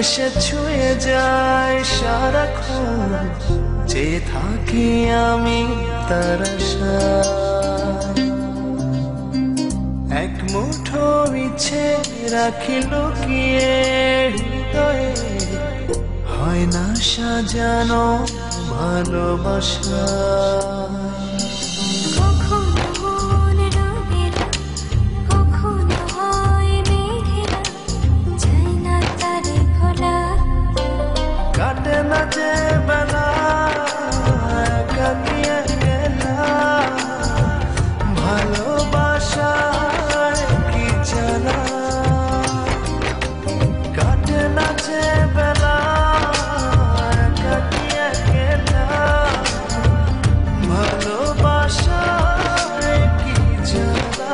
এসে ছুঁয়ে যায় সারাক্ষণ, চেয়ে থাকি আমি তার আশায়। এক মুঠো ইচ্ছে রাখি লুকিয়ে হৃদয়ে, হয় না সাজানো ভালোবাসা। কাটে না যে বেলা একাকী একলা, ভালোবাসায় কি জ্বালা। কাটে না যে বেলা একাকী একলা, ভালোবাসায় কি জ্বালা।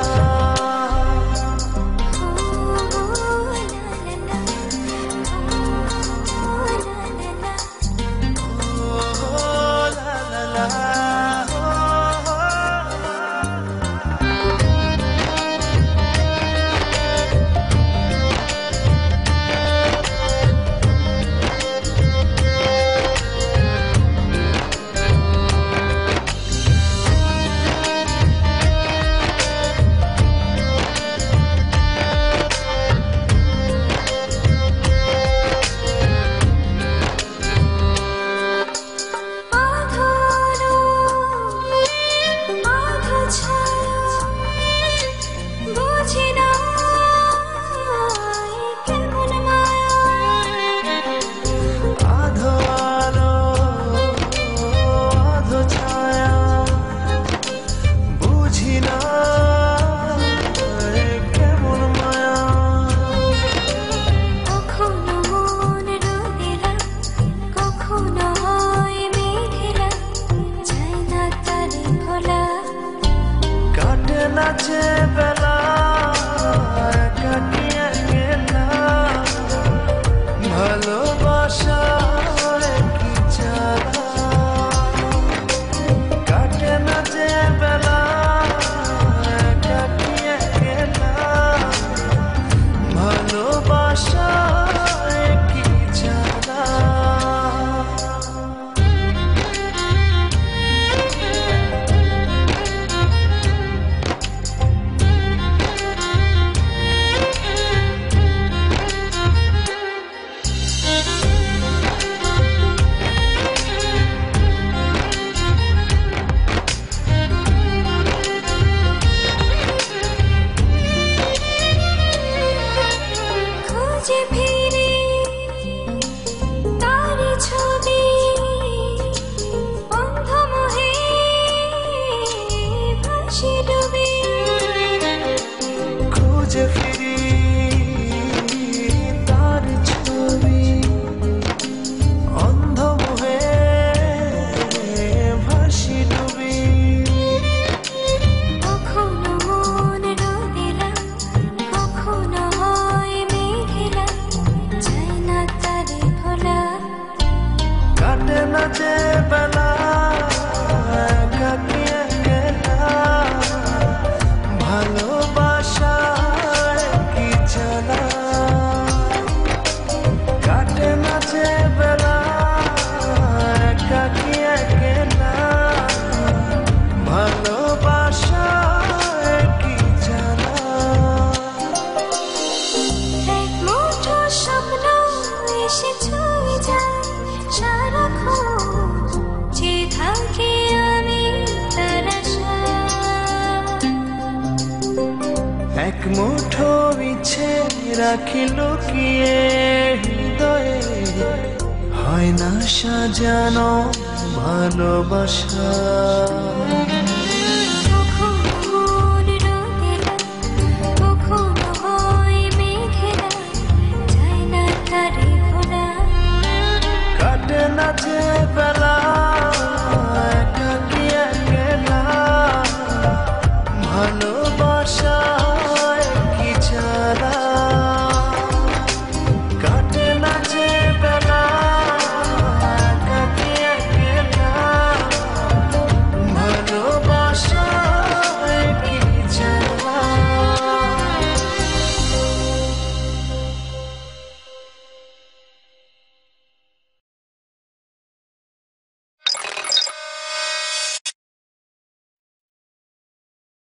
নাচে বেলা একাকী একলা, ভালোবাসায় কি জ্বালা। কাটে না যে বেলা একাকী একলা, ভালোবাসায় কি জ্বালা। খুঁজে ফিরি তার ছবি, অন্ধ মোহে ভাসি ডুবি। কখনো মন রোদেলা, কখনো হয় মেঘেলা, যায় না তারে ভোলা। কাটে না যে বেলা একাকী একলা, ভালোবাসায় কি জ্বালা। কাটে না যে বেলা একাকী একলা, ভালোবাসায় কি জ্বালা। এক মুঠো স্বপ্ন এসে ছুঁয়ে যায় সারাক্ষণ, চেয়ে থাকি আমি তার আশায়। এক মুঠো ইচ্ছে রাখি লুকিয়ে হৃদয়ে, হয় না সাজানো ভালোবাসা।